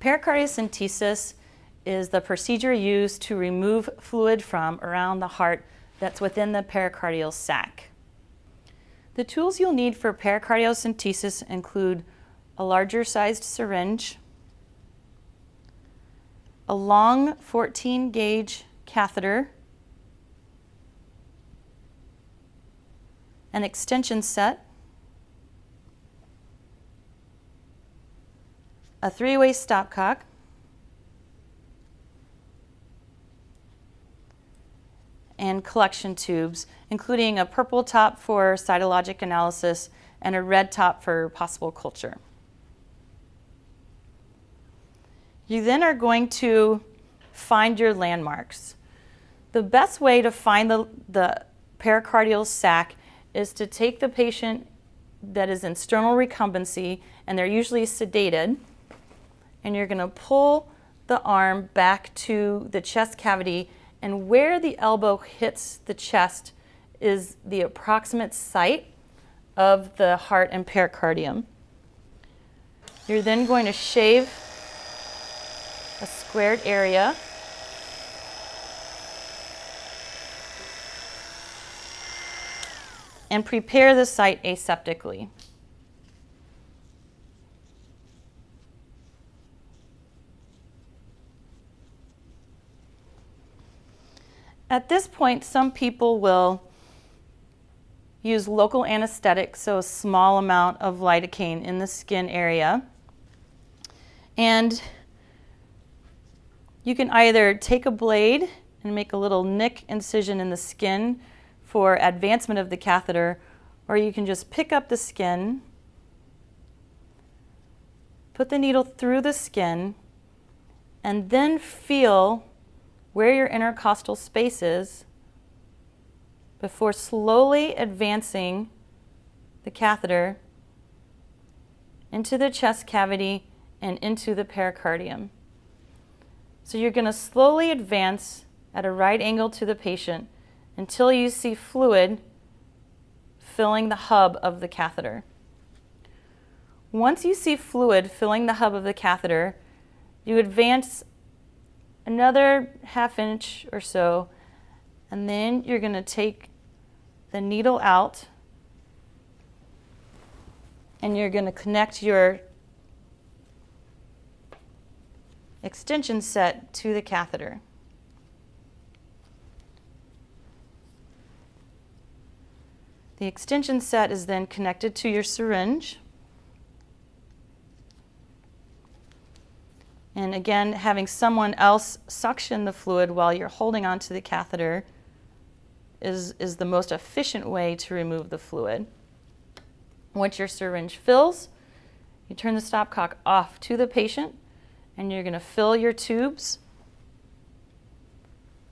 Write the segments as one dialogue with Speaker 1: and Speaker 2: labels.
Speaker 1: Pericardiocentesis is the procedure used to remove fluid from around the heart that's within the pericardial sac. The tools you'll need for pericardiocentesis include a larger sized syringe, a long 14 gauge catheter, an extension set, a 3-way stopcock, and collection tubes, including a purple top for cytologic analysis and a red top for possible culture. You then are going to find your landmarks. The best way to find the pericardial sac is to take the patient that is in sternal recumbency, and they're usually sedated, and you're going to pull the arm back to the chest cavity, and where the elbow hits the chest is the approximate site of the heart and pericardium. You're then going to shave a squared area and prepare the site aseptically. At this point, some people will use local anesthetic, so a small amount of lidocaine in the skin area. And you can either take a blade and make a little nick incision in the skin for advancement of the catheter, or you can just pick up the skin, put the needle through the skin, and then feel where your intercostal space is before slowly advancing the catheter into the chest cavity and into the pericardium. So you're going to slowly advance at a right angle to the patient until you see fluid filling the hub of the catheter. Once you see fluid filling the hub of the catheter, you advance another ½ inch or so, and then you're going to take the needle out and you're going to connect your extension set to the catheter. The extension set is then connected to your syringe. And again, having someone else suction the fluid while you're holding onto the catheter is the most efficient way to remove the fluid. Once your syringe fills, you turn the stopcock off to the patient, and you're going to fill your tubes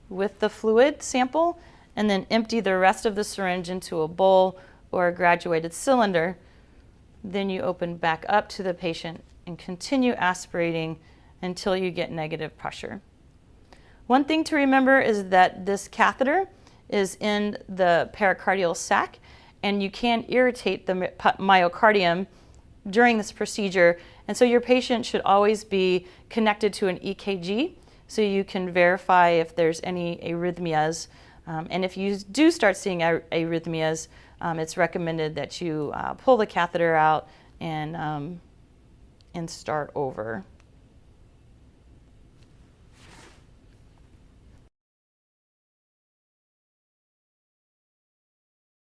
Speaker 1: with the fluid sample and then empty the rest of the syringe into a bowl or a graduated cylinder. Then you open back up to the patient and continue aspirating until you get negative pressure. One thing to remember is that this catheter is in the pericardial sac, and you can irritate the myocardium during this procedure, and so your patient should always be connected to an EKG so you can verify if there's any arrhythmias. And if you do start seeing arrhythmias, it's recommended that you pull the catheter out and start over.